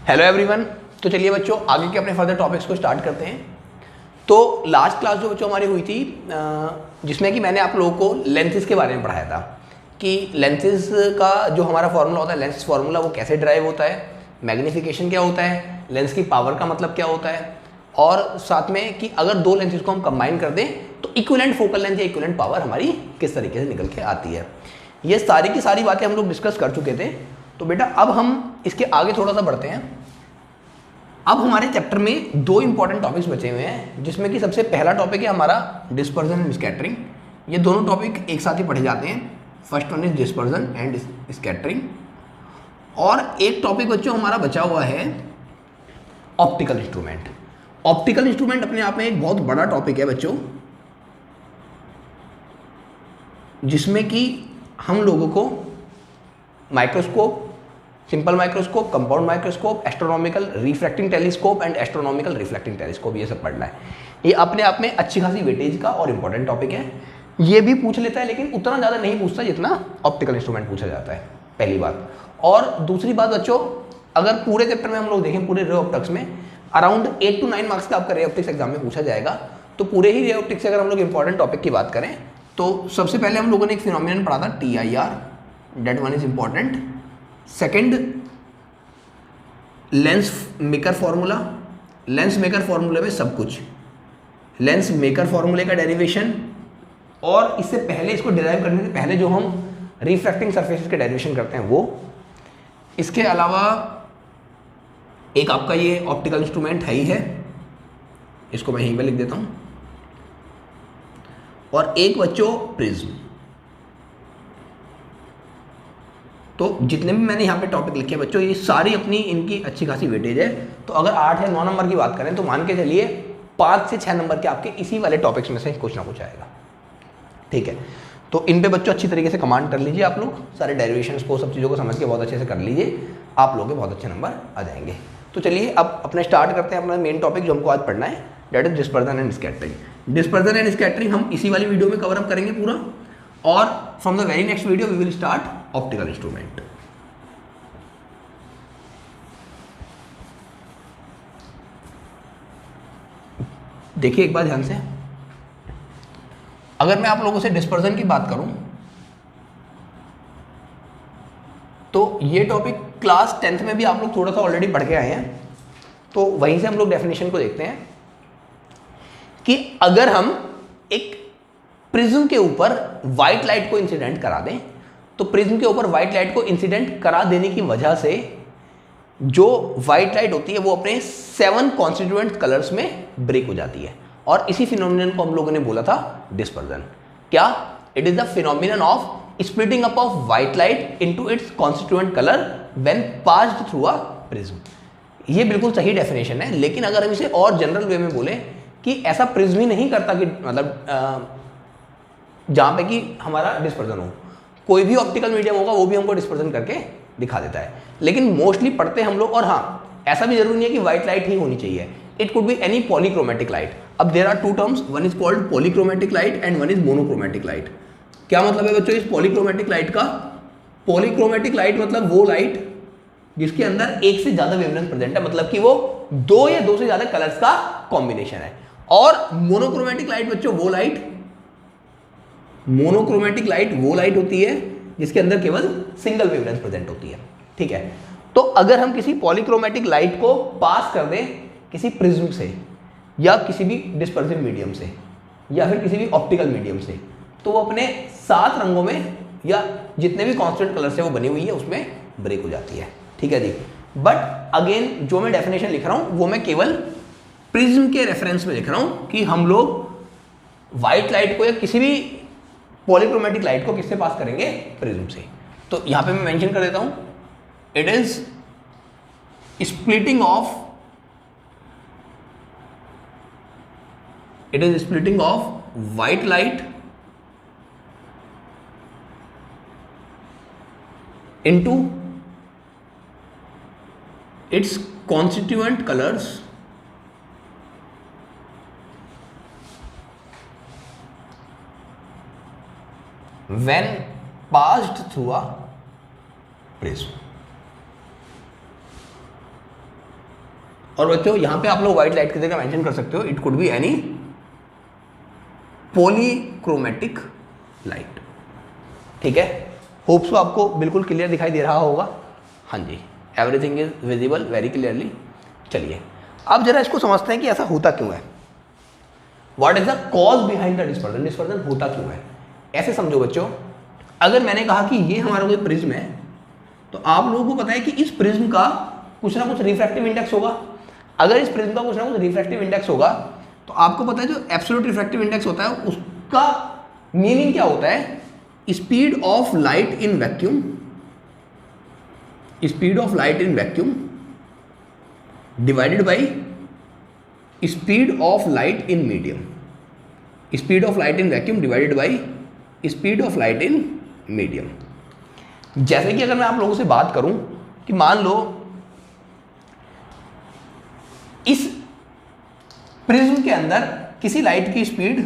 Hello everyone. तो चलिए बच्चों आगे के अपने फर्दर टॉपिक्स को स्टार्ट करते हैं। तो लास्ट क्लास जो बच्चों हमारी हुई थी जिसमें कि मैंने आप लोगों को लेंसेज के बारे में पढ़ाया था कि लेंसेज का जो हमारा फॉर्मूला होता है, लेंस फार्मूला, वो कैसे ड्राइव होता है, मैग्नीफिकेशन क्या होता है, लेंस की पावर का मतलब क्या होता है, और साथ में कि अगर दो लेंसेज को हम कंबाइन कर दें तो इक्विवेलेंट फोकल लेंथ या इक्विवेलेंट पावर हमारी किस तरीके से निकल के आती है। ये सारी की सारी बातें हम लोग डिस्कस कर चुके थे। तो बेटा अब हम इसके आगे थोड़ा सा बढ़ते हैं। अब हमारे चैप्टर में दो इंपॉर्टेंट टॉपिक्स बचे हुए हैं, जिसमें कि सबसे पहला टॉपिक है हमारा डिस्पर्जन एंड स्कैटरिंग। ये दोनों टॉपिक एक साथ ही पढ़े जाते हैं। First one is dispersion and scattering, और एक टॉपिक बच्चों हमारा बचा हुआ है ऑप्टिकल इंस्ट्रूमेंट। ऑप्टिकल इंस्ट्रूमेंट अपने आप में एक बहुत बड़ा टॉपिक है बच्चों, जिसमें कि हम लोगों को microscope, simple microscope, compound microscope, astronomical refracting telescope and astronomical reflecting telescope, ये सब पढ़ना है। ये अपने आप में अच्छी खासी वेटेज का और इंपॉर्टेंट टॉपिक है। ये भी पूछ लेता है लेकिन उतना ज़्यादा नहीं पूछता जितना ऑप्टिकल इंस्ट्रूमेंट पूछा जाता है, पहली बात। और दूसरी बात बच्चों, अगर पूरे चैप्टर में हम लोग देखें, पूरे रे ऑप्टिक्स में अराउंड 8 to 9 मार्क्स का आपका रे ऑप्टिक्स एग्जाम में पूछा जाएगा। तो पूरे ही रे ऑप्टिक्स से अगर हम लोग इंपॉर्टेंट टॉपिक की बात करें तो सबसे पहले हम लोगों ने एक फिनोमिनन पढ़ा था TIR, that one is important. Second lens maker formula. Lens maker फॉर्मूले में सब कुछ, लेंस मेकर फॉर्मूले का डेरिवेशन, और इससे पहले, इसको डिराइव करने से पहले जो हम रिफ्रैक्टिंग सरफेसेस के डेरिवेशन करते हैं वो। इसके अलावा एक आपका ये ऑप्टिकल इंस्ट्रूमेंट है ही है, इसको मैं यहीं पे लिख देता हूं, और एक बच्चों प्रिज्म। तो जितने भी मैंने यहाँ पे टॉपिक लिखे हैं बच्चों, ये सारी अपनी इनकी अच्छी खासी वेटेज है। तो अगर 8 या 9 नंबर की बात करें तो मान के चलिए 5 से 6 नंबर के आपके इसी वाले टॉपिक्स में से कुछ ना कुछ आएगा, ठीक है। तो इन पे बच्चों अच्छी तरीके से कमांड कर लीजिए आप लोग, सारे डेरिवेशंस को, सब चीज़ों को समझ के बहुत अच्छे से कर लीजिए, आप लोगों के बहुत अच्छे नंबर आ जाएंगे। तो चलिए अब अपने स्टार्ट करते हैं अपना मेन टॉपिक जो हमको आज पढ़ना है, that is dispersion and scattering. Dispersion and scattering हम इसी वाली वीडियो में कवर अप करेंगे पूरा, और from the very next video we will start optical instrument. देखिए एक बार ध्यान से, अगर मैं आप लोगों से डिस्पर्जन की बात करूं तो ये टॉपिक क्लास 10th में भी आप लोग थोड़ा सा ऑलरेडी पढ़ के आए हैं। तो वहीं से हम लोग डेफिनेशन को देखते हैं कि अगर हम एक प्रिज्म के ऊपर व्हाइट लाइट को इंसिडेंट करा दें, तो प्रिज्म के ऊपर व्हाइट लाइट को इंसिडेंट करा देने की वजह से जो व्हाइट लाइट होती है वो अपने 7 कॉन्स्टिट्यूएंट कलर्स में ब्रेक हो जाती है, और इसी फिनोमिनन को हम लोगों ने बोला था डिस्पर्जन। क्या? It is the phenomenon of splitting up of white light into its constituent colour when passed through a prism. ये बिल्कुल सही डेफिनेशन है, लेकिन अगर हम इसे और जनरल वे में बोले कि ऐसा प्रिज्म ही नहीं करता कि मतलब जहां पे कि हमारा डिस्पर्जन हो, कोई भी ऑप्टिकल मीडियम होगा वो भी हमको डिस्पर्जन करके दिखा देता है, लेकिन मोस्टली पढ़ते हम लोग। और हाँ, ऐसा भी जरूरी नहीं है कि व्हाइट लाइट ही होनी चाहिए, it could be any polychromatic light. अब there are 2 terms, one is called polychromatic light and one is monochromatic light. क्या मतलब है बच्चों इस पॉलीक्रोमेटिक लाइट का? पॉलीक्रोमेटिक लाइट मतलब वो लाइट जिसके अंदर एक से ज्यादा वेवलेंथ प्रेजेंट है, मतलब कि वो 2 या 2 से ज्यादा कलर्स का कॉम्बिनेशन है। और मोनोक्रोमेटिक लाइट बच्चों वो लाइट, मोनोक्रोमेटिक लाइट वो लाइट होती है जिसके अंदर केवल सिंगल वेवलेंथ प्रेजेंट होती है, ठीक है। तो अगर हम किसी पॉलीक्रोमेटिक लाइट को पास कर दें किसी प्रिज्म से या किसी भी डिस्पर्सिव मीडियम से या फिर किसी भी ऑप्टिकल मीडियम से, तो वो अपने 7 रंगों में या जितने भी कांस्टेंट कलर से वो बनी हुई है उसमें ब्रेक हो जाती है, ठीक है जी। बट अगेन जो मैं डेफिनेशन लिख रहा हूं वो मैं केवल प्रिज्म के रेफरेंस में लिख रहा हूं कि हम लोग व्हाइट लाइट को या किसी भी पॉलीक्रोमेटिक लाइट को किससे पास करेंगे? प्रिज्म से। तो यहां पे मैं मेंशन कर देता हूं, it is splitting of white light into its constituent colors when passed through a prism। और बच्चों यहाँ पे आप लोग व्हाइट लाइट की जगह मेंशन कर सकते हो, it could be any polychromatic light. ठीक है, होप्स तो आपको बिल्कुल क्लियर दिखाई दे रहा होगा। हाँ जी, everything is visible very clearly. चलिए अब जरा इसको समझते हैं कि ऐसा होता क्यों है। What is the cause behind the dispersion, dispersion होता क्यों है। ऐसे समझो बच्चों, अगर मैंने कहा कि ये हमारा कोई प्रिज्म है, तो आप लोगों को पता है कि इस प्रिज्म का कुछ ना कुछ रिफ्रैक्टिव इंडेक्स होगा। अगर इस प्रिज्म का कुछ ना कुछ रिफ्रैक्टिव इंडेक्स होगा, तो आपको पता है जो एब्सोल्यूट रिफ्रैक्टिव इंडेक्स होता है उसका मीनिंग क्या होता है, speed of light in vacuum, speed of light in vacuum divided by speed of light in medium, speed of light in vacuum divided by speed of light in medium. जैसे कि अगर मैं आप लोगों से बात करूं कि मान लो इस प्रिज्म के अंदर किसी लाइट की स्पीड,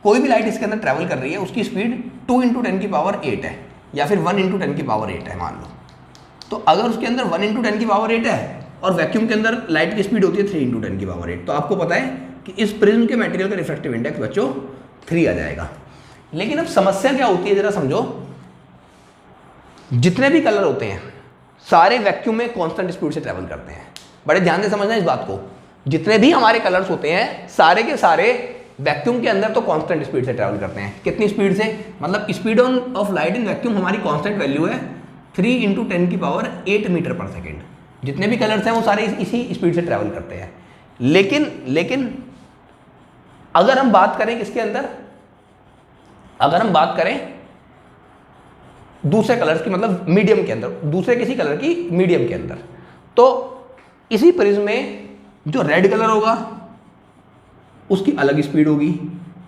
कोई भी लाइट इसके अंदर ट्रैवल कर रही है, उसकी स्पीड 2 × 10⁸ है या फिर 1 × 10⁸ है मान लो। तो अगर उसके अंदर 1 × 10⁸ है और वैक्यूम के अंदर लाइट की स्पीड होती है 3 × 10⁸, तो आपको पता है कि इस प्रिज्म के मटेरियल का रिफ्रैक्टिव इंडेक्स बच्चों 3 आ जाएगा। लेकिन अब समस्या क्या होती है जरा समझो, जितने भी कलर होते हैं सारे वैक्यूम में कांस्टेंट स्पीड से ट्रैवल करते हैं। बड़े ध्यान से समझना इस बात को, जितने भी हमारे कलर्स होते हैं सारे के सारे वैक्यूम के अंदर तो कांस्टेंट स्पीड से ट्रैवल करते हैं। कितनी स्पीड से, मतलब speed of light in vacuum हमारी कांस्टेंट वैल्यू है 3 × 10⁸ मीटर पर सेकेंड। जितने भी कलर्स हैं वो सारे इसी स्पीड से ट्रैवल करते हैं। लेकिन अगर हम बात करें किसके अंदर, अगर हम बात करें दूसरे कलर्स की, मतलब मीडियम के अंदर, दूसरे किसी कलर की मीडियम के अंदर, तो इसी प्रिज्म में जो रेड कलर होगा उसकी अलग स्पीड होगी,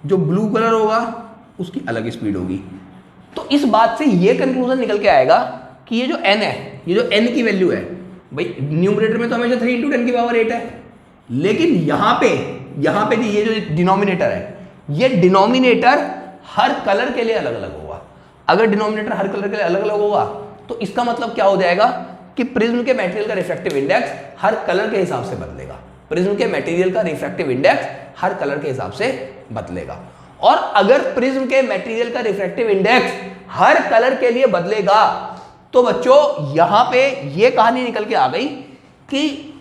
जो ब्लू कलर होगा उसकी अलग स्पीड होगी। तो इस बात से ये कंक्लूजन निकल के आएगा कि ये जो n है, ये जो n की वैल्यू है, भाई न्यूमरेटर में तो हमेशा 3 × 10⁸ है, लेकिन यहाँ पे ये जो डिनोमिनेटर है, ये डिनोमिनेटर हर कलर के लिए अलग अलग होगा। अगर डिनोमिनेटर हर कलर के लिए अलग अलग होगा तो इसका मतलब क्या हो जाएगा कि प्रिज्म के मटेरियल का रिफ्रैक्टिव इंडेक्स हर कलर के हिसाब से बदलेगा। प्रिज्म के मटेरियल का रिफ्रैक्टिव इंडेक्स हर कलर के हिसाब से बदलेगा। और अगर प्रिज्म के मटेरियल का रिफ्रैक्टिव इंडेक्स हर कलर के लिए बदलेगा तो बच्चों यहां पे ये कहानी निकल के आ गई कि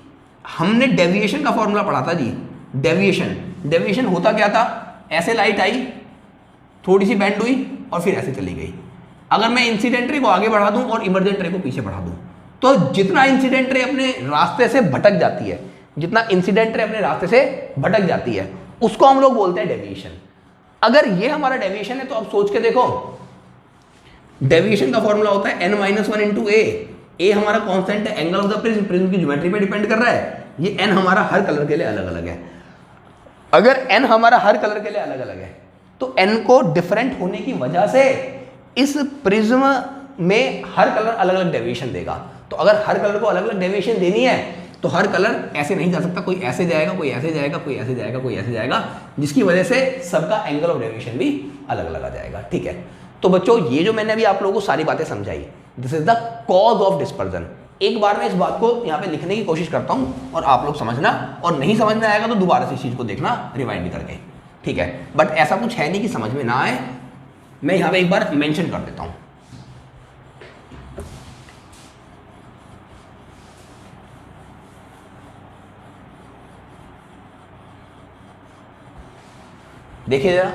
हमने डेविएशन का फॉर्मूला पढ़ा था जी। डेविएशन होता क्या था, ऐसे लाइट आई, थोड़ी सी बेंड हुई और फिर ऐसे चली गई। अगर मैं इंसिडेंट रे को आगे बढ़ा दूं और इमर्जेंट रे को पीछे बढ़ा दूं, तो जितना इंसिडेंट रे अपने रास्ते से भटक जाती है, जितना इंसिडेंट रे अपने रास्ते से भटक जाती है, उसको हम लोग बोलते हैं डेविएशन। अगर ये हमारा डेविएशन है तो अब सोच के देखो, डेविएशन का फॉर्मूला होता है n-1 × a। हमारा कांस्टेंट है, angle of the prism, prism की ज्योमेट्री पे डिपेंड कर रहा है। ये n हमारा हर कलर के लिए अलग अलग है। अगर n हमारा हर कलर के लिए अलग अलग है तो n को डिफरेंट होने की वजह से इस प्रिज्म में हर कलर अलग अलग डेविएशन देगा। तो अगर हर कलर को अलग अलग डेविएशन देनी है तो हर कलर ऐसे नहीं जा सकता, कोई ऐसे जाएगा, कोई ऐसे जाएगा, कोई ऐसे जाएगा, कोई ऐसे जाएगा, जिसकी वजह से सबका एंगल ऑफ डेविएशन भी अलग अलग आ जाएगा। ठीक है, तो बच्चों ये जो मैंने अभी आप लोगों को सारी बातें समझाई, this is the cause of dispersion. एक बार मैं इस बात को यहाँ पे लिखने की कोशिश करता हूँ और आप लोग समझना, और नहीं समझ में आएगा तो दोबारा से इस चीज़ को देखना रिवाइंड करके। ठीक है, बट ऐसा कुछ है नहीं कि समझ में ना आए, मैं यहाँ पे एक बार मेंशन कर देता हूँ। देखिए जरा,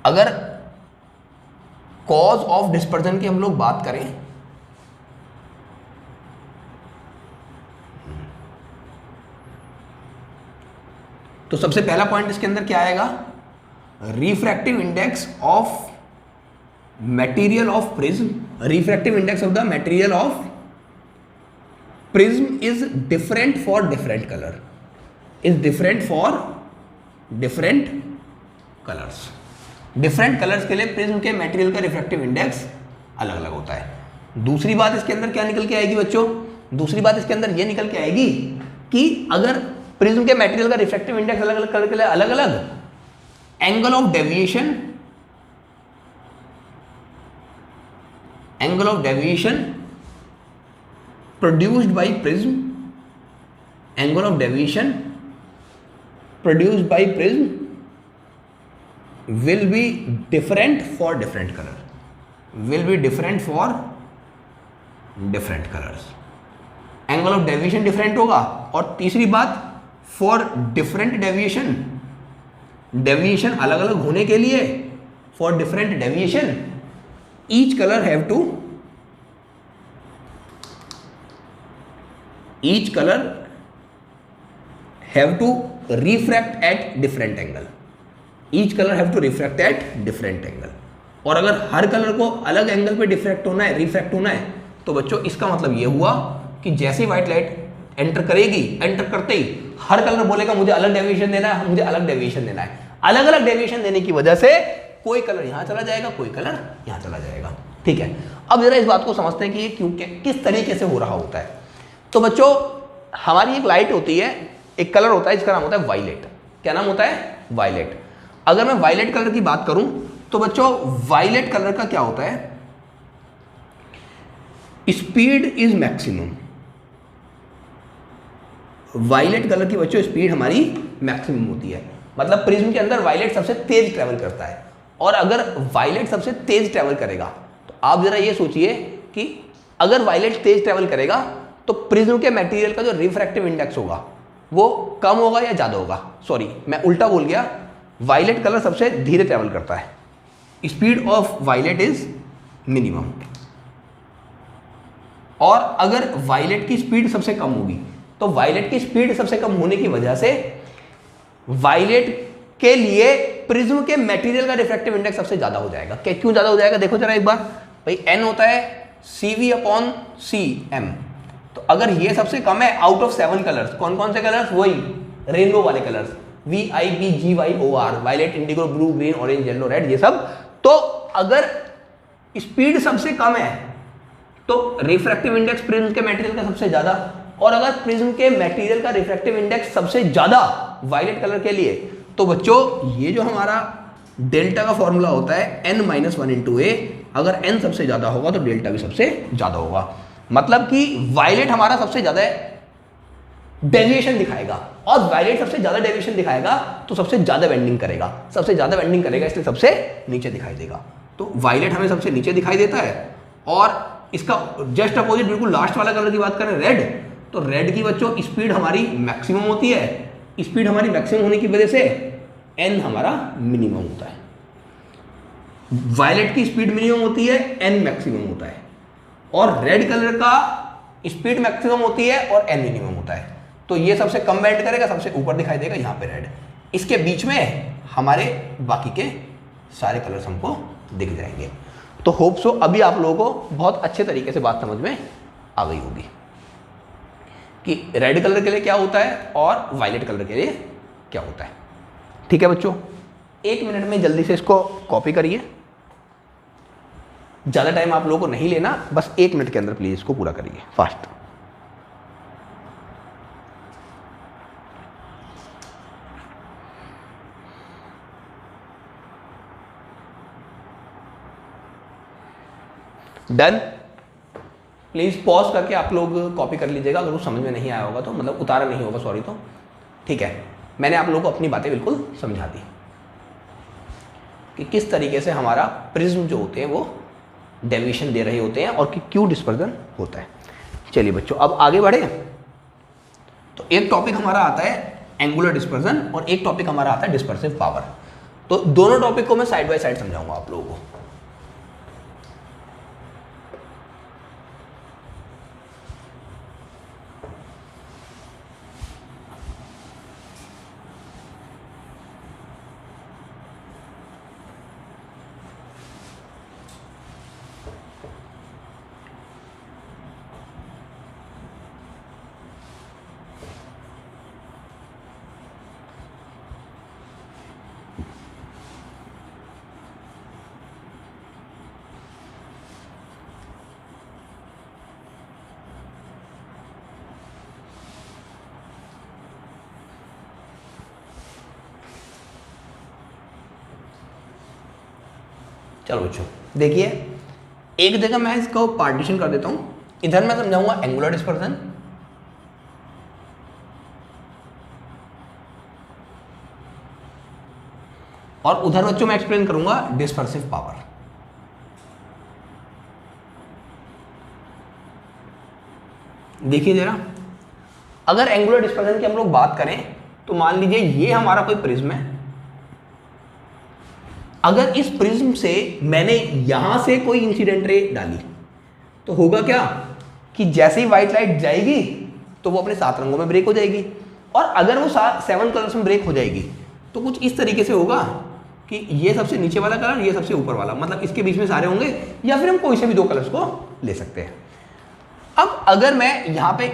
अगर कॉज ऑफ डिस्पर्जन की हम लोग बात करें तो सबसे पहला पॉइंट इसके अंदर क्या आएगा, refractive index of material of prism. Refractive index of the material of prism is different for different colour, is different for different colours. Different colours के लिए प्रिज्म के मटेरियल का रिफ्रैक्टिव इंडेक्स अलग अलग होता है। दूसरी बात इसके अंदर क्या निकल के आएगी बच्चों, दूसरी बात इसके अंदर ये निकल के आएगी कि अगर प्रिज्म के मटेरियल का रिफ्रैक्टिव इंडेक्स अलग अलग कलर के लिए अलग अलग, angle of deviation produced by prism, angle of deviation produced by prism will be different for different color, will be different for different colors. Angle of deviation different होगा, और तीसरी बात फॉर डिफरेंट डेविएशन, डेविएशन अलग अलग होने के लिए, for different deviation each colour have to, each colour have to refract at different angle, each colour have to refract at different angle. और अगर हर कलर को अलग एंगल पे डिफ्रैक्ट होना है, रिफ्रैक्ट होना है, तो बच्चों इसका मतलब ये हुआ कि जैसे ही व्हाइट लाइट एंटर करेगी, एंटर करते ही हर कलर बोलेगा मुझे अलग डेविएशन देना है, मुझे अलग डेविएशन देना है। अलग अलग डेविएशन देने की वजह से कोई कलर यहां चला जाएगा, कोई कलर यहां चला जाएगा। ठीक है, अब जरा इस बात को समझते हैं कि ये क्यों, किस तरीके से हो रहा होता है। तो बच्चों हमारी एक लाइट होती है, एक कलर होता है जिसका नाम होता है वायलेट। क्या नाम होता है? वायलेट। अगर मैं वायलेट कलर की बात करूं तो बच्चों वायलेट कलर का क्या होता है? Speed is maximum. Violet colour की बच्चों स्पीड हमारी मैक्सिमम होती है, मतलब प्रिज्म के अंदर वायलेट सबसे तेज ट्रेवल करता है। और अगर वायलेट सबसे तेज ट्रेवल करेगा तो आप जरा ये सोचिए कि अगर वायलेट तेज ट्रेवल करेगा तो प्रिज्म के मटेरियल का जो रिफ्रैक्टिव इंडेक्स होगा वो कम होगा या ज्यादा होगा? सॉरी, मैं उल्टा बोल गया। वायलेट कलर सबसे धीरे ट्रेवल करता है, speed of violet is minimum. और अगर वायलेट की स्पीड सबसे कम होगी तो वायलेट की स्पीड सबसे कम होने की वजह से वायलेट के लिए प्रिज्म के मटेरियल का रिफ्रैक्टिव इंडेक्स सबसे ज्यादा हो जाएगा। क्यों ज्यादा हो जाएगा? देखो जरा एक बार भाई, n होता है CV/cm। तो अगर ये सबसे कम है आउट ऑफ 7 कलर्स, कौन कौन से कलर्स? वही रेनबो वाले colours, VIBGYOR, violet, indigo, blue, green, orange, yellow, red, ये सब। तो अगर स्पीड सबसे कम है तो रिफ्रैक्टिव इंडेक्स प्रिज्म के मटेरियल का सबसे ज्यादा, और अगर प्रिज्म के मटेरियल का रिफ्रैक्टिव इंडेक्स सबसे ज्यादा वायलेट कलर के लिए, तो बच्चों ये जो हमारा डेल्टा का फॉर्मूला होता है n-1 × a, अगर n सबसे ज्यादा होगा तो डेल्टा भी सबसे ज्यादा होगा। मतलब कि वायलेट हमारा सबसे ज्यादा डेविएशन दिखाएगा, और वायलेट सबसे ज्यादा डेविएशन दिखाएगा तो सबसे ज्यादा बेंडिंग करेगा, सबसे ज्यादा बेंडिंग करेगा इसलिए सबसे नीचे दिखाई देगा। तो वायलेट हमें सबसे नीचे दिखाई देता है। और इसका जस्ट अपोजिट बिल्कुल लास्ट वाला कलर की बात करें, रेड, तो रेड की बच्चों स्पीड हमारी मैक्सिमम होती है। स्पीड हमारी मैक्सिमम होने की वजह से n हमारा मिनिमम होता है। वायलेट की स्पीड मिनिमम होती है, n मैक्सिमम होता है। और रेड कलर का स्पीड मैक्सिमम होती है और n मिनिमम होता है। तो ये सबसे कम बेंड करेगा, सबसे ऊपर दिखाई देगा यहाँ पे रेड। इसके बीच में हमारे बाकी के सारे कलर्स हमको दिख जाएंगे। तो होप सो अभी आप लोगों को बहुत अच्छे तरीके से बात समझ में आ गई होगी कि रेड कलर के लिए क्या होता है और वायलेट कलर के लिए क्या होता है। ठीक है बच्चों, 1 मिनट में जल्दी से इसको कॉपी करिए। ज़्यादा टाइम आप लोगों को नहीं लेना, बस 1 मिनट के अंदर प्लीज इसको पूरा करिए फास्ट। डन। प्लीज पॉज करके आप लोग कॉपी कर लीजिएगा अगर वो समझ में नहीं आया होगा तो, मतलब उतारा नहीं होगा, सॉरी। तो ठीक है, मैंने आप लोगों को अपनी बातें बिल्कुल समझा दी कि किस तरीके से हमारा प्रिज्म जो होते हैं वो डेविएशन दे रहे होते हैं और कि क्यों डिस्पर्जन होता है। चलिए बच्चों अब आगे बढ़े। तो एक टॉपिक हमारा आता है एंगुलर डिस्पर्जन और एक टॉपिक हमारा आता है डिस्पर्सिव पावर। तो दोनों टॉपिक को मैं साइड बाय साइड समझाऊंगा आप लोगों को। चलो बच्चों देखिए, एक जगह मैं इसको पार्टीशन कर देता हूँ इधर मैं समझाऊंगा एंगुलर डिस्पर्सन, और उधर बच्चों मैं एक्सप्लेन करूंगा डिस्पर्सिव पावर। देखिए जरा, अगर एंगुलर डिस्पर्सन की हम लोग बात करें तो मान लीजिए ये हमारा कोई प्रिज्म है। अगर इस प्रिज्म से मैंने यहां से कोई इंसिडेंट रे डाली तो होगा क्या कि जैसे ही व्हाइट लाइट जाएगी तो वो अपने 7 रंगों में ब्रेक हो जाएगी, और अगर वो 7 कलर्स में ब्रेक हो जाएगी तो कुछ इस तरीके से होगा कि ये सबसे नीचे वाला कलर, ये सबसे ऊपर वाला, मतलब इसके बीच में सारे होंगे, या फिर हम कोई से भी 2 कलर्स को ले सकते हैं। अब अगर मैं यहाँ पे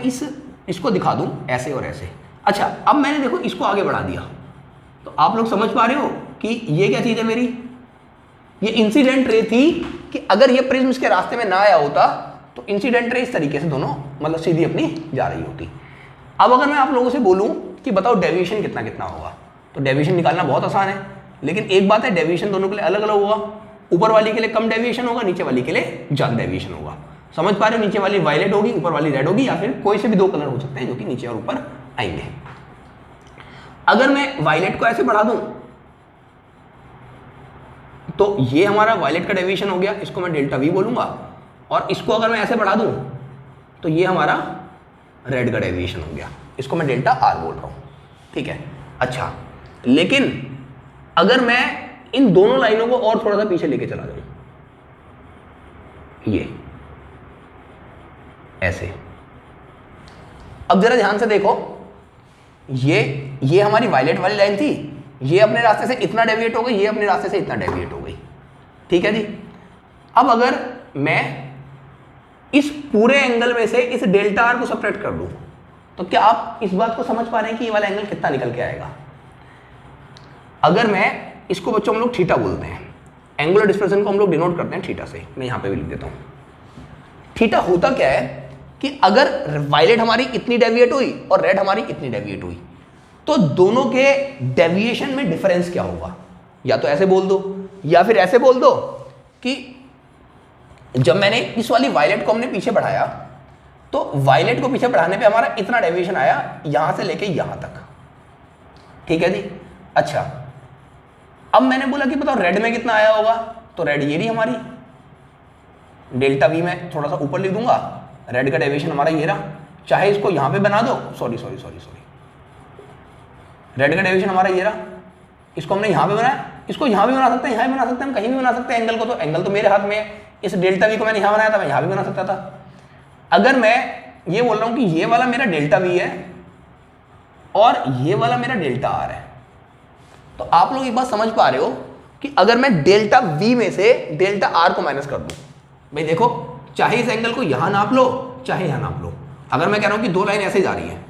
इसको दिखा दूं ऐसे और ऐसे, अच्छा अब मैंने देखो इसको आगे बढ़ा दिया, तो आप लोग समझ पा रहे हो कि ये क्या चीज़ है मेरी, ये इंसिडेंट रे थी कि अगर ये प्रिज्म इसके रास्ते में ना आया होता तो इंसिडेंट रे इस तरीके से दोनों मतलब सीधी अपनी जा रही होती। अब अगर मैं आप लोगों से बोलूं कि बताओ डेविएशन कितना कितना होगा, तो डेविएशन निकालना बहुत आसान है, लेकिन एक बात है डेविएशन दोनों के लिए अलग अलग होगा। ऊपर वाली के लिए कम डेविएशन होगा, नीचे वाली के लिए ज़्यादा डेविएशन होगा। समझ पा रहे हो, नीचे वाली वायलेट होगी, ऊपर वाली रेड होगी, या फिर कोई से भी 2 कलर हो सकते हैं जो कि नीचे और ऊपर आएंगे। अगर मैं वायलेट को ऐसे बढ़ा दूं तो ये हमारा वायलेट का डेविएशन हो गया, इसको मैं डेल्टा वी बोलूंगा, और इसको अगर मैं ऐसे बढ़ा दूं तो ये हमारा रेड का डेविएशन हो गया, इसको मैं डेल्टा आर बोल रहा हूं, ठीक है। अच्छा, लेकिन अगर मैं इन दोनों लाइनों को और थोड़ा सा पीछे लेके चला जाऊं, ये ऐसे, अब जरा ध्यान से देखो, ये हमारी वायलेट वाली लाइन थी, ये अपने रास्ते से इतना डेविएट हो गई, ये अपने रास्ते से इतना डेविएट हो गई, ठीक है जी। अब अगर मैं इस पूरे एंगल में से इस डेल्टा आर को सेपरेट कर दूं तो क्या आप इस बात को समझ पा रहे हैं कि ये वाला एंगल कितना निकल के आएगा। अगर मैं इसको बच्चों हम लोग थीटा बोलते हैं, एंगुलर डिस्पर्सन को हम लोग डिनोट करते हैं थीटा से, मैं यहां पे भी लिख देता हूं। थीटा होता क्या है कि अगर वायलेट हमारी इतनी डेविएट हुई और रेड हमारी इतनी डेविएट हुई तो दोनों के डेविएशन में डिफरेंस क्या होगा, या तो ऐसे बोल दो या फिर ऐसे बोल दो कि जब मैंने इस वाली वायलेट को हमने पीछे बढ़ाया तो वायलेट को पीछे बढ़ाने पे हमारा इतना डेविएशन आया यहां से लेके यहां तक, ठीक है जी। अच्छा, अब मैंने बोला कि बताओ रेड में कितना आया होगा, तो रेड ये रही हमारी, डेल्टा वी में थोड़ा सा ऊपर लिख दूंगा, रेड का डेविएशन हमारा ये रहा, चाहे इसको यहां पे बना दो, सॉरी रेड का डेविएशन हमारा ये रहा, इसको हमने यहां पे बनाया, इसको यहां भी बना सकते हैं, यहां भी बना सकते हैं, हम कहीं भी बना सकते हैं एंगल को, तो एंगल तो मेरे हाथ में है। इस डेल्टा वी को मैंने यहां बनाया था, मैं यहां भी बना सकता था। अगर मैं ये बोल रहा हूं कि ये वाला मेरा डेल्टा वी है और ये वाला मेरा डेल्टा आर है, तो आप लोग एक बात समझ पा रहे हो कि अगर मैं डेल्टा वी में से डेल्टा आर को माइनस कर दूं, भाई देखो चाहे इस एंगल को यहां नाप लो चाहे यहां नाप लो, अगर मैं कह रहा हूं कि 2 लाइन ऐसे जा रही है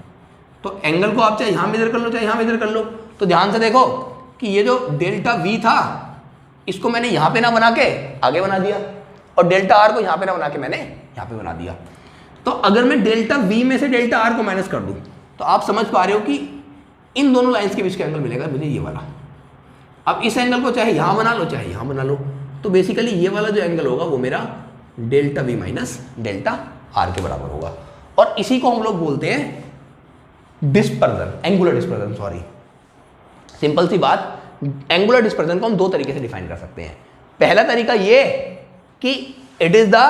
तो एंगल को आप चाहे यहां मेजर कर लो चाहे यहां मेजर कर लो, तो ध्यान से देखो कि ये जो डेल्टा वी था इसको मैंने यहां पे ना बना के आगे बना दिया, और डेल्टा आर को यहां पे ना बना के मैंने यहां पे बना दिया। तो अगर मैं डेल्टा वी में से डेल्टा आर को माइनस कर दूं तो आप समझ पा रहे हो कि इन दोनों लाइंस के बीच का एंगल मिलेगा मुझे ये वाला। अब इस एंगल को चाहे यहां बना लो चाहे यहां बना लो, तो बेसिकली ये वाला जो एंगल होगा वो मेरा delta V minus delta are के बराबर होगा, और इसी को हम लोग बोलते हैं dispersion, angular dispersion, sorry. Simple सी बात, एंगुलर डिस्पर्जन को हम 2 तरीके से डिफाइन कर सकते हैं। पहला तरीका ये कि it is the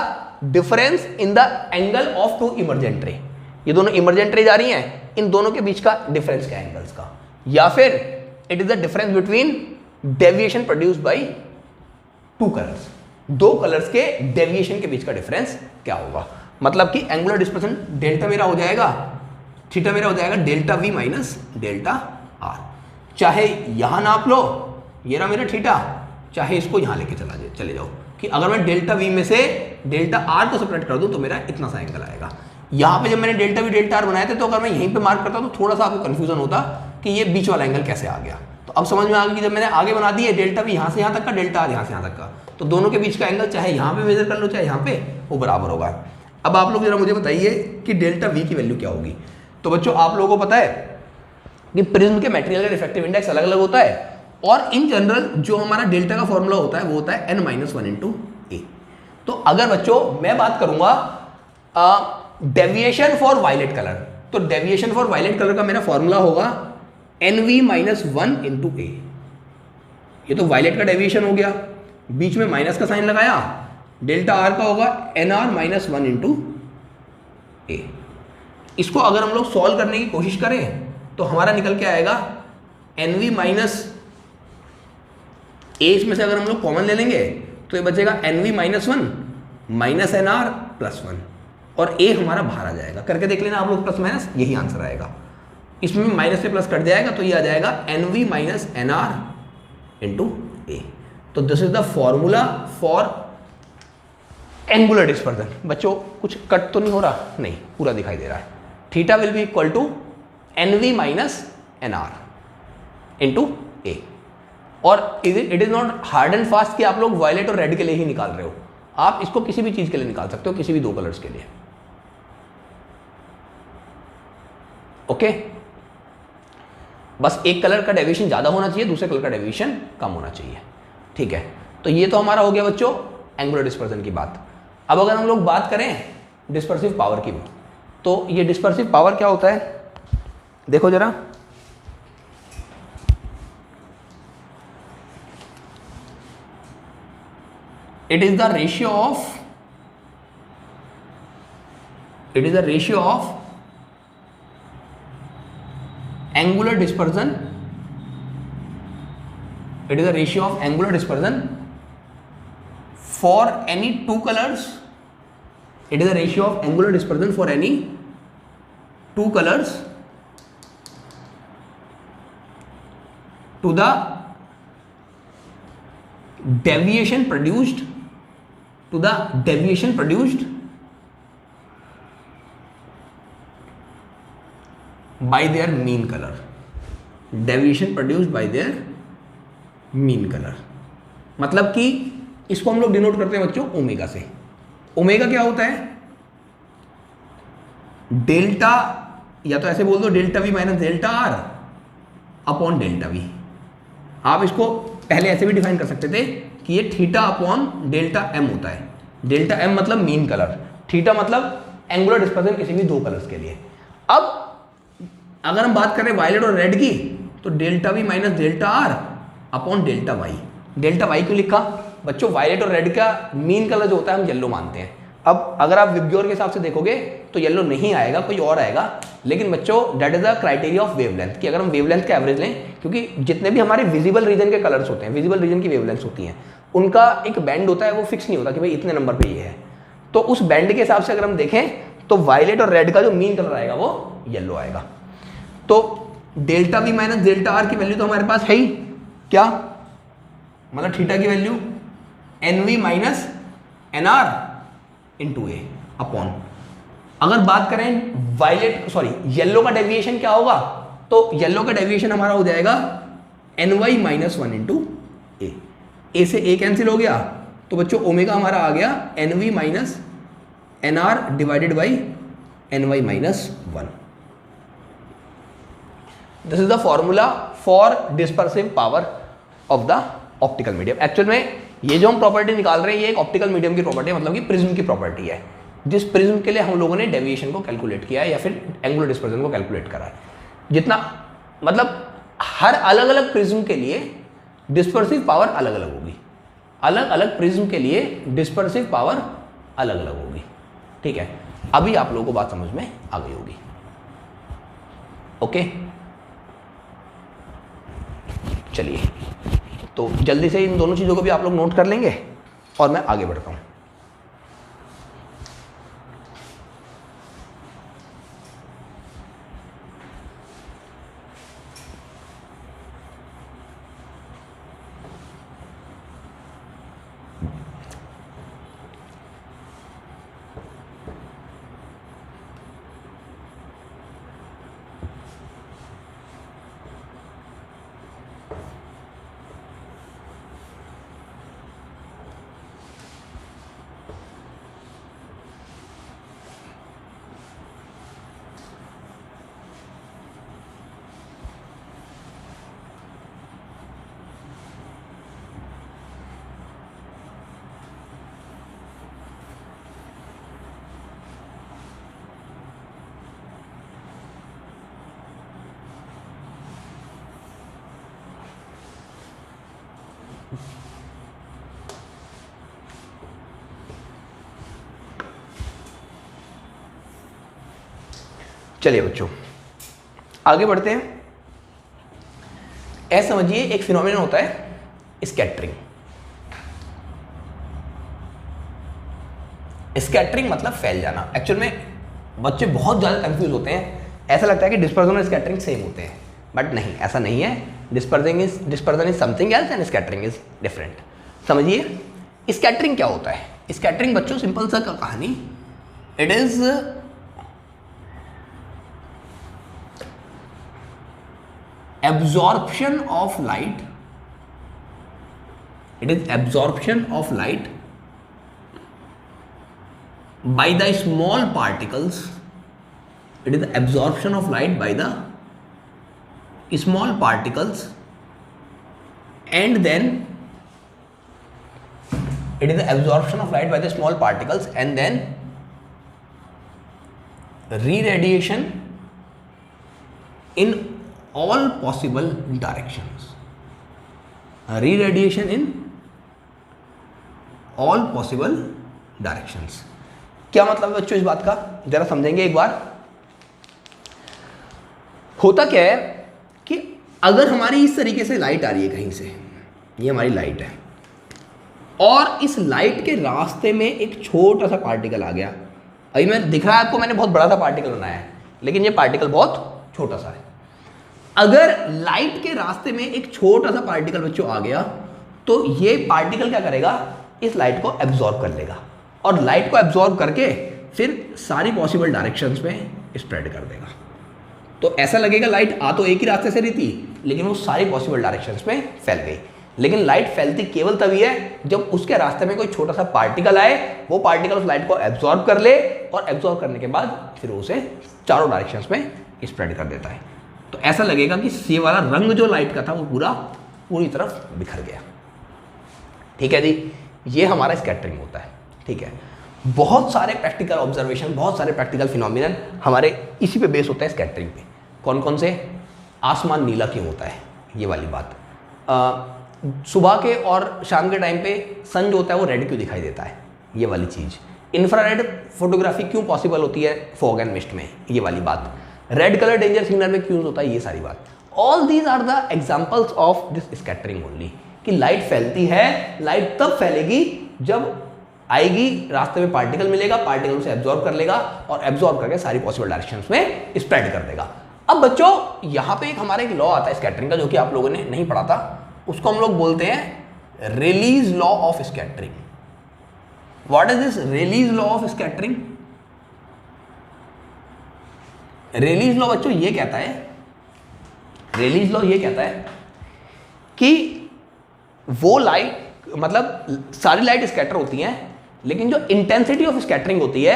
difference in the angle of 2 emergent रे, ये दोनों इमर्जेंट रे जा रही हैं, इन दोनों के बीच का डिफरेंस क्या एंगल्स का, या फिर it is the difference between deviation produced by 2 colours, 2 colours के डेविएशन के बीच का डिफरेंस क्या होगा। मतलब कि एंगुलर डिस्पर्सन डेल्टा मेरा हो जाएगा, थीटा मेरा हो जाएगा delta V minus delta are, चाहे यहां नाप लो ये रहा मेरा थीटा, चाहे इसको यहां लेके चले जाओ कि अगर मैं डेल्टा वी में से डेल्टा आर को सेपरेट कर दूं तो मेरा इतना सा एंगल आएगा। यहां पे जब मैंने डेल्टा वी डेल्टा आर बनाए थे तो अगर मैं यहीं पे मार्क करता तो थोड़ा सा आपको कंफ्यूजन होता कि ये बीच वाला एंगल कैसे आ गया, तो अब समझ में आ गया कि जब मैंने आगे बना दिए डेल्टा वी यहां से यहां तक का, डेल्टा आर यहां से यहां तक का, तो दोनों के बीच का एंगल चाहे यहां पे मेजर कर लो चाहे यहां पे, वो बराबर होगा। अब आप लोग जरा मुझे बताइए कि डेल्टा वी की वैल्यू क्या होगी। तो बच्चों आप लोगों को पता है कि प्रिज्म के मटेरियल का रिफ्रैक्टिव इंडेक्स अलग अलग होता है, और इन जनरल जो हमारा डेल्टा का फॉर्मूला होता है वो होता है n-1 × a। तो अगर बच्चों मैं बात करूंगा डेविएशन फॉर वायलेट कलर, तो डेविएशन फॉर वायलेट कलर का मेरा फॉर्मूला होगा NV माइनस 1 इंटू ए। ये तो वायलेट का डेविएशन हो गया, बीच में माइनस का साइन लगाया, डेल्टा आर का होगा NR माइनस 1 इंटू ए। इसको अगर हम लोग सॉल्व करने की कोशिश करें तो हमारा निकल के आएगा NV माइनस ए, इसमें से अगर हम लोग कॉमन ले लेंगे तो ये बचेगा NV minus 1 minus NR plus 1, और ए हमारा बाहर आ जाएगा। करके देख लेना आप लोग, प्लस माइनस यही आंसर आएगा। इसमें माइनस से प्लस कट जाएगा तो ये आ जाएगा NV माइनस NR इंटू ए। तो this is the formula for angular dispersion. बच्चों कुछ कट तो नहीं हो रहा? नहीं, पूरा दिखाई दे रहा है। Theta will be equal to NV minus NR into A. और it is not hard and fast कि आप लोग वायलेट और रेड के लिए ही निकाल रहे हो, आप इसको किसी भी चीज के लिए निकाल सकते हो, किसी भी दो कलर्स के लिए। ओके, बस एक कलर का डेविएशन ज्यादा होना चाहिए, दूसरे कलर का डेविएशन कम होना चाहिए। ठीक है, तो ये तो हमारा हो गया बच्चों एंगुलर डिस्पर्जन की बात। अब अगर हम लोग बात करें डिस्पर्सिव पावर की, तो ये डिस्पर्सिव पावर क्या होता है देखो जरा। It is the ratio of angular dispersion. It is the ratio of angular dispersion for any two colors. It is the ratio of angular dispersion for any two colors to the deviation produced by their mean color. Deviation produced by their mean color, मतलब कि इसको हम लोग denote करते हैं बच्चों omega से। Omega क्या होता है? डेल्टा, या तो ऐसे बोल दो delta V minus delta R upon delta we. आप इसको पहले ऐसे भी डिफाइन कर सकते थे कि ये थीटा अपॉन डेल्टा एम होता है। डेल्टा एम मतलब मीन कलर, थीटा मतलब एंगुलर डिस्पर्जन किसी भी दो कलर्स के लिए। अब अगर हम बात करें वायलेट और रेड की, तो delta V minus delta R upon delta Y. Delta Y क्यों लिखा बच्चों? वायलेट और रेड का मीन कलर जो होता है हम येलो मानते हैं। अब अगर आप विबग्योर के हिसाब से देखोगे तो येलो नहीं आएगा, कोई और आएगा। लेकिन बच्चों that is the criteria of wavelength, कि अगर हम वेवलेंथ का एवरेज लें, क्योंकि जितने भी हमारे विजिबल रीजन के कलर्स होते हैं, विजिबल रीजन की वेवलेंथ होती हैं, उनका एक बैंड होता है, वो फिक्स नहीं होता कि भाई इतने नंबर पे ये है। तो उस बैंड के हिसाब से अगर हम देखें तो वायलेट और रेड का जो मीन कलर आएगा वो येलो आएगा। तो delta V minus delta R की वैल्यू तो हमारे पास है ही, क्या मतलब थीटा की value NV minus NR into A upon, अगर बात करें येलो का डेविएशन क्या होगा, तो येलो का डेविएशन हमारा हो जाएगा NY माइनस 1 इंटू ए से ए कैंसिल हो गया, तो बच्चों ओमेगा हमारा आ गया NV minus NR divided by NY minus 1। This is the formula for dispersive power of the optical medium. Actual में ये जो हम प्रॉपर्टी निकाल रहे हैं ये एक ऑप्टिकल मीडियम की प्रॉपर्टी है, मतलब कि प्रिज्म की प्रॉपर्टी है, जिस प्रिज्म के लिए हम लोगों ने डेविएशन को कैलकुलेट किया है या फिर एंगुलर डिस्पर्जन को कैलकुलेट करा है। जितना मतलब हर अलग अलग प्रिज्म के लिए डिस्पर्सिव पावर अलग अलग होगी, अलग अलग प्रिज्म के लिए डिस्पर्सिव पावर अलग अलग होगी। ठीक है, अभी आप लोगों को बात समझ में आ गई होगी। ओके, चलिए तो जल्दी से इन दोनों चीज़ों को भी आप लोग नोट कर लेंगे और मैं आगे बढ़ता हूँ। चलिए बच्चों आगे बढ़ते हैं। ऐसा समझिए एक फिनोमेनन होता है स्कैटरिंग। स्कैटरिंग मतलब फैल जाना। एक्चुअल में बच्चे बहुत ज़्यादा कंफ्यूज होते हैं, ऐसा लगता है कि डिस्पर्जन और स्कैटरिंग सेम होते हैं, बट नहीं, ऐसा नहीं है। Dispersion is something else and scattering is different. समझिए स्कैटरिंग क्या होता है। स्कैटरिंग बच्चों सिंपल सा कहानी, it is absorption of light, it is absorption of light by the small particles, it is absorption of light by the small particles, and then it is the absorption of light by the small particles and then re-radiation in all possible directions, re-radiation in all possible directions। क्या मतलब है बच्चों इस बात का, जरा समझेंगे एक बार। होता क्या है कि अगर हमारी इस तरीके से लाइट आ रही है कहीं से, ये हमारी लाइट है, और इस लाइट के रास्ते में एक छोटा सा पार्टिकल आ गया। अभी मैं दिख रहा है आपको, मैंने बहुत बड़ा सा पार्टिकल बनाया है, लेकिन ये पार्टिकल बहुत छोटा सा है। अगर लाइट के रास्ते में एक छोटा सा पार्टिकल बच्चों आ गया, तो ये पार्टिकल क्या करेगा, इस लाइट को एब्जॉर्ब कर लेगा, और लाइट को एब्जॉर्ब करके फिर सारी पॉसिबल डायरेक्शंस में स्प्रेड कर देगा। तो ऐसा लगेगा लाइट आ तो एक ही रास्ते से रही थी, लेकिन वो सारी पॉसिबल डायरेक्शंस में फैल गई। लेकिन लाइट फैलती केवल तभी है जब उसके रास्ते में कोई छोटा सा पार्टिकल आए, वो पार्टिकल उस लाइट को एब्जॉर्ब कर ले, और एब्जॉर्ब करने के बाद फिर उसे चारों डायरेक्शंस में स्प्रेड कर देता है। तो ऐसा लगेगा कि ये वाला रंग जो लाइट का था वो पूरी तरफ बिखर गया। ठीक है जी, ये हमारा स्कैटरिंग होता है। ठीक है, बहुत सारे प्रैक्टिकल ऑब्जर्वेशन, बहुत सारे प्रैक्टिकल फिनोमिनन हमारे इसी पे बेस होता है, स्कैटरिंग पे। कौन कौन से? आसमान नीला क्यों होता है, ये वाली बात। सुबह के और शाम के टाइम पे सन जो होता है वो रेड क्यों दिखाई देता है, ये वाली चीज़। इंफ्रारेड फोटोग्राफी क्यों पॉसिबल होती है फॉग एंड मिस्ट में, ये वाली बात। रेड कलर डेंजर सिग्नल में क्यों होता है, ये सारी बात। All these are the examples of this scattering only, कि लाइट फैलती है। लाइट तब फैलेगी जब आएगी, रास्ते में पार्टिकल मिलेगा, पार्टिकल उसे एब्जॉर्ब कर लेगा, और एब्जॉर्ब करके सारी पॉसिबल डायरेक्शंस में स्प्रेड कर देगा। अब बच्चों यहाँ पे हमारा एक लॉ आता है स्कैटरिंग का, जो कि आप लोगों ने नहीं पढ़ा था, उसको हम लोग बोलते हैं Rayleigh's law of scattering. What is this Rayleigh's law of scattering? Rayleigh's law बच्चों ये कहता है, रेलीज लॉ ये कहता है कि वो लाइट, मतलब सारी लाइट स्कैटर होती हैं, लेकिन जो इंटेंसिटी ऑफ स्कैटरिंग होती है,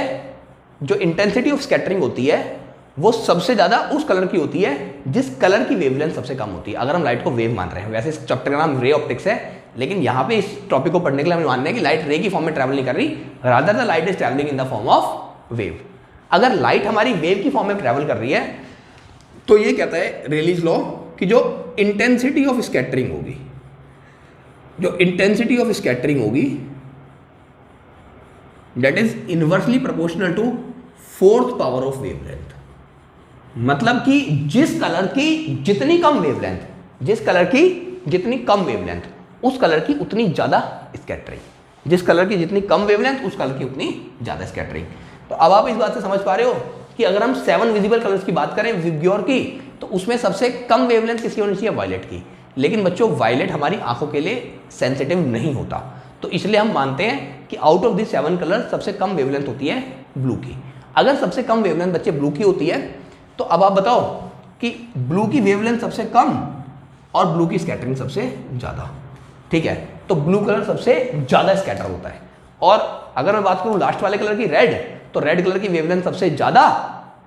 जो इंटेंसिटी ऑफ स्कैटरिंग होती है वो सबसे ज़्यादा उस कलर की होती है जिस कलर की वेवलेंथ सबसे कम होती है। अगर हम लाइट को वेव मान रहे हैं, वैसे इस चैप्टर का नाम रे ऑप्टिक्स है, लेकिन यहाँ पे इस टॉपिक को पढ़ने के लिए हम मान रहे हैं कि लाइट रे की फॉर्म में ट्रैवल नहीं कर रही, rather the light is travelling in the form of wave. अगर लाइट हमारी वेव की फॉर्म में ट्रैवल कर रही है, तो ये कहता है रेलीज लॉ कि जो इंटेंसिटी ऑफ स्कैटरिंग होगी, जो इंटेंसिटी ऑफ स्कैटरिंग होगी, that is inversely proportional to fourth power of wavelength. मतलब कि जिस कलर की जितनी कम वेवलेंथ, जिस कलर की जितनी कम वेवलेंथ, उस कलर की उतनी ज्यादा स्कैटरिंग। जिस कलर की जितनी कम वेवलेंथ, उस कलर की उतनी ज्यादा स्कैटरिंग। तो अब आप इस बात से समझ पा रहे हो कि अगर हम 7 विजिबल कलर्स की बात करें विबग्योर की, तो उसमें सबसे कम वेवलेंथ किसकी होनी चाहिए? वायलेट की। लेकिन बच्चों वायलेट हमारी आंखों के लिए सेंसिटिव नहीं होता, तो इसलिए हम मानते हैं कि आउट ऑफ दिस 7 कलर सबसे कम वेवलेंथ होती है ब्लू की। अगर सबसे कम वेवलेंथ बच्चे ब्लू की होती है, तो अब आप बताओ कि ब्लू की वेवलेंथ सबसे कम और ब्लू की स्कैटरिंग सबसे ज़्यादा। ठीक है, तो ब्लू कलर सबसे ज़्यादा स्कैटर होता है। और अगर मैं बात करूँ लास्ट वाले कलर की रेड, तो रेड कलर की वेवलेंथ सबसे ज़्यादा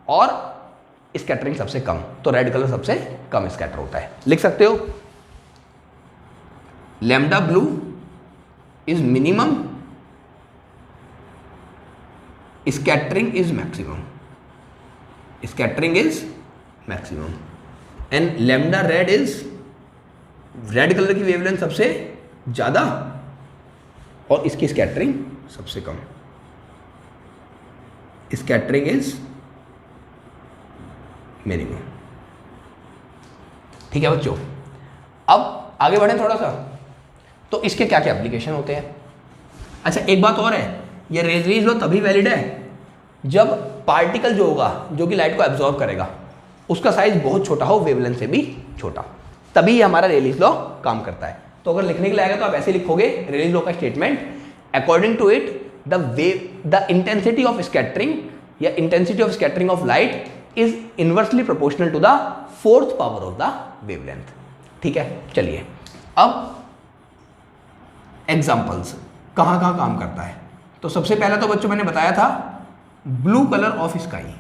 और स्कैटरिंग सबसे कम, तो रेड कलर सबसे कम स्कैटर होता है। लिख सकते हो lambda blue is minimum, scattering is maximum, scattering is maximum, and lambda red is, red colour की वेवलेंथ सबसे ज़्यादा और इसकी स्कैटरिंग सबसे कम। Scattering is minimum. ठीक है बच्चों, अब आगे बढ़ें थोड़ा सा, तो इसके क्या क्या एप्लीकेशन होते हैं। अच्छा एक बात और है, ये रेलेस लॉ तभी वैलिड है जब पार्टिकल जो होगा जो कि लाइट को एब्जॉर्ब करेगा उसका साइज बहुत छोटा हो, वेवलेंथ से भी छोटा, तभी ये हमारा रेलेस लॉ काम करता है। तो अगर लिखने के लिए आएगा तो आप ऐसे लिखोगे रेलेस लॉ का statement, according to it the intensity of scattering या intensity of scattering of light is inversely proportional to the fourth power of the wavelength. ठीक है, चलिए अब एग्जाम्पल्स कहाँ कहाँ काम करता है। तो सबसे पहला तो बच्चों मैंने बताया था blue colour of sky,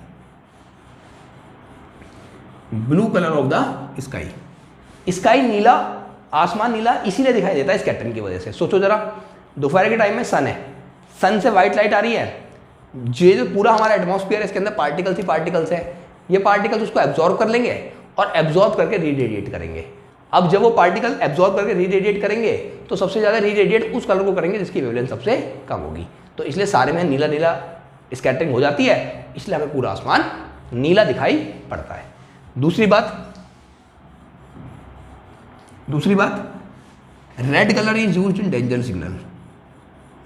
blue colour of the sky. Sky नीला, आसमान नीला इसीलिए दिखाई देता है स्कैटरिंग की वजह से। सोचो जरा, दोपहर के टाइम में सन है, सन से व्हाइट लाइट आ रही है, ये जो पूरा हमारा एटमॉस्फेयर है इसके अंदर पार्टिकल्स ही पार्टिकल्स है, ये पार्टिकल्स उसको एब्जॉर्ब कर लेंगे और एब्जॉर्ब करके रीरेडिएट करेंगे। अब जब वो पार्टिकल एब्जॉर्ब करके रीरेडिएट करेंगे तो सबसे ज़्यादा रीरेडिएट उस कलर को करेंगे जिसकी वेवलेंथ सबसे कम होगी। तो इसलिए सारे में नीला नीला स्कैटरिंग हो जाती है, इसलिए हमें पूरा आसमान नीला दिखाई पड़ता है। दूसरी बात red colour is used in danger signal.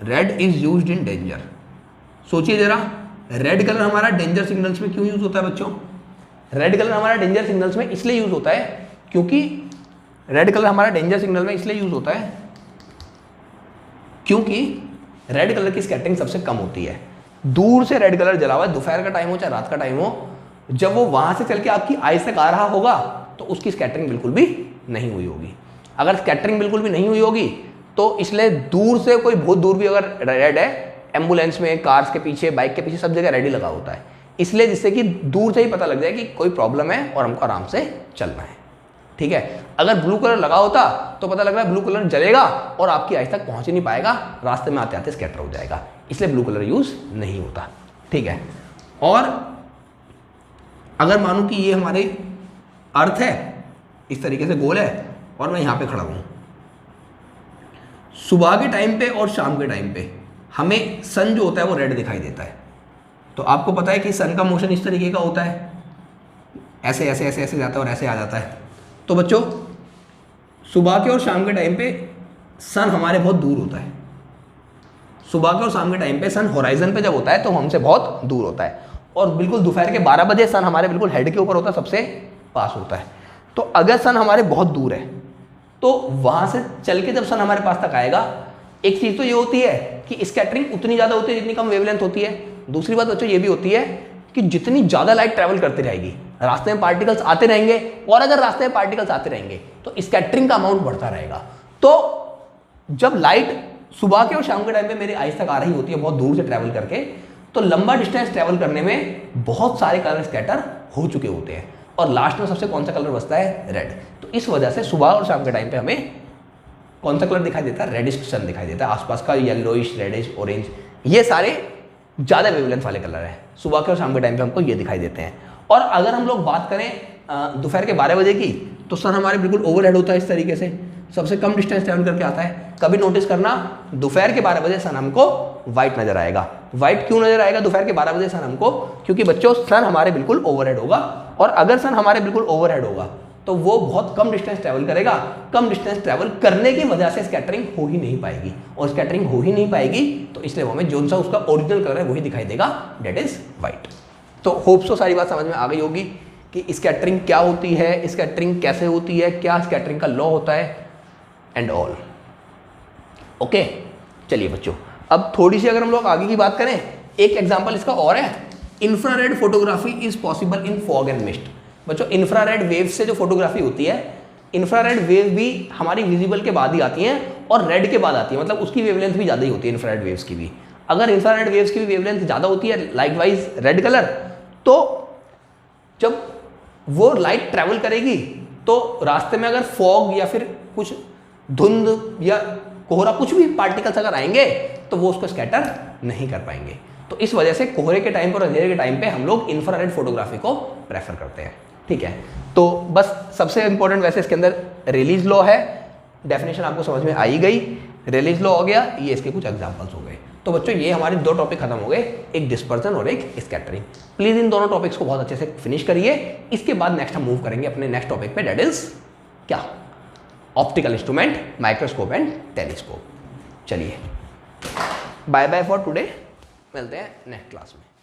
Red is used in danger. सोचिए जरा, रेड कलर हमारा डेंजर सिग्नल्स में क्यों यूज होता है बच्चों? रेड कलर हमारा डेंजर सिग्नल्स में इसलिए यूज होता है क्योंकि रेड कलर हमारा डेंजर सिग्नल में इसलिए यूज होता है क्योंकि रेड कलर की स्कैटरिंग सबसे कम होती है। दूर से रेड कलर जला हुआ है, दोपहर का टाइम हो चाहे रात का टाइम हो, जब वो वहां से चल के आपकी आईज तक आ रहा होगा तो उसकी स्कैटरिंग बिल्कुल भी नहीं हुई होगी। अगर स्कैटरिंग बिल्कुल भी नहीं हुई होगी तो इसलिए दूर से कोई बहुत दूर भी अगर रेड है, एम्बुलेंस में, कार्स के पीछे, बाइक के पीछे, सब जगह रेड ही लगा होता है, इसलिए जिससे कि दूर से ही पता लग जाए कि कोई प्रॉब्लम है और हमको आराम से चलना है। ठीक है, अगर ब्लू कलर लगा होता तो पता लग रहा है ब्लू कलर जलेगा और आपकी आइज तक पहुंच ही नहीं पाएगा, रास्ते में आते आते स्कैटर हो जाएगा, इसलिए ब्लू कलर यूज नहीं होता। ठीक है, और अगर मानो कि ये हमारे अर्थ है, इस तरीके से गोल है और मैं यहाँ पे खड़ा हूँ, सुबह के टाइम पे और शाम के टाइम पे हमें सन जो होता है वो रेड दिखाई देता है। तो आपको पता है कि सन का मोशन इस तरीके का होता है, ऐसे ऐसे ऐसे ऐसे जाता है और ऐसे आ जाता है। तो बच्चों सुबह के और शाम के टाइम पे सन हमारे बहुत दूर होता है। सुबह के और शाम के टाइम पे सन होराइजन पे जब होता है तो हमसे बहुत दूर होता है, और बिल्कुल दोपहर के 12 बजे सन हमारे बिल्कुल हेड के ऊपर होता है, सबसे पास होता है। तो अगर सन हमारे बहुत दूर है तो वहां से चल के जब सन हमारे पास तक आएगा, एक चीज तो ये होती है कि स्कैटरिंग उतनी ज्यादा होती है जितनी कम वेवलेंथ होती है। दूसरी बात बच्चों ये भी होती है कि जितनी ज्यादा लाइट ट्रैवल करती रहेगी, रास्ते में पार्टिकल्स आते रहेंगे, और अगर रास्ते में पार्टिकल्स आते रहेंगे तो स्कैटरिंग का अमाउंट बढ़ता रहेगा। तो जब लाइट सुबह के और शाम के टाइम पे मेरी आइज तक आ रही होती है बहुत दूर से ट्रैवल करके, तो लंबा डिस्टेंस ट्रैवल करने में बहुत सारे कलर स्कैटर हो चुके होते हैं, और लास्ट में सबसे कौन सा कलर बचता है? रेड। तो इस वजह से सुबह और शाम के टाइम पे हमें कौन सा कलर दिखाई देता है? रेडिश सन दिखाई देता है। आसपास का येलोइश, रेडिश, ऑरेंज, ये सारे ज़्यादा वेवलेंथ वाले कलर हैं, सुबह के और शाम के टाइम पे हमको ये दिखाई देते हैं। और अगर हम लोग बात करें दोपहर के 12 बजे की, तो सन हमारे बिल्कुल ओवरहेड होता है इस तरीके से, सबसे कम डिस्टेंस ट्रैवल करके आता है। कभी नोटिस करना, दोपहर के 12 बजे सन हमको व्हाइट नजर आएगा। व्हाइट क्यों नजर आएगा दोपहर के 12 बजे सन हमको? क्योंकि बच्चों सन हमारे बिल्कुल ओवरहेड होगा, और अगर सन हमारे बिल्कुल ओवरहेड होगा तो वो बहुत कम डिस्टेंस ट्रैवल करेगा। कम डिस्टेंस ट्रैवल करने की वजह से स्कैटरिंग हो ही नहीं पाएगी, और स्कैटरिंग हो ही नहीं पाएगी तो इसलिए हमें जो सा उसका ओरिजिनल कलर है वही दिखाई देगा, डेट इज व्हाइट। तो होप सो सारी बात समझ में आ गई होगी कि स्कैटरिंग क्या होती है, स्कैटरिंग कैसे होती है, क्या स्कैटरिंग का लॉ होता है, एंड ऑल। ओके, चलिए बच्चों अब थोड़ी सी अगर हम लोग आगे की बात करें, एक एग्जांपल इसका और है, infrared photography is possible in fog and mist. बच्चों इंफ्रारेड वेव से जो फोटोग्राफी होती है, इंफ्रारेड वेव भी हमारी विजिबल के बाद ही आती हैं और रेड के बाद आती है, मतलब उसकी वेवलेंथ भी ज़्यादा ही होती है इंफ्रारेड वेव्स की भी। अगर इंफ्रारेड वेव्स की भी वेवलेंथ ज़्यादा होती है लाइकवाइज रेड कलर, तो जब वो लाइट ट्रैवल करेगी तो रास्ते में अगर फॉग या फिर कुछ धुंध या कोहरा, कुछ भी पार्टिकल्स अगर आएंगे तो वो उसको स्कैटर नहीं कर पाएंगे। तो इस वजह से कोहरे के टाइम पर और अंधेरे के टाइम पे हम लोग इंफ्रारेड फोटोग्राफी को प्रेफर करते हैं। ठीक है, तो बस सबसे इंपॉर्टेंट वैसे इसके अंदर रेलीज लॉ है, डेफिनेशन आपको समझ में आई गई, रेलेज लॉ हो गया, ये इसके कुछ एग्जांपल्स हो गए। तो बच्चों ये हमारे दो टॉपिक खत्म हो गए, एक डिस्पर्सन और एक स्कैटरिंग। प्लीज इन दोनों टॉपिक्स को बहुत अच्छे से फिनिश करिए। इसके बाद नेक्स्ट हम मूव करेंगे अपने नेक्स्ट टॉपिक पे, दैट इज क्या, optical instrument, microscope and telescope. चलिए बाय बाय फॉर टुडे, मिलते हैं नेक्स्ट क्लास में।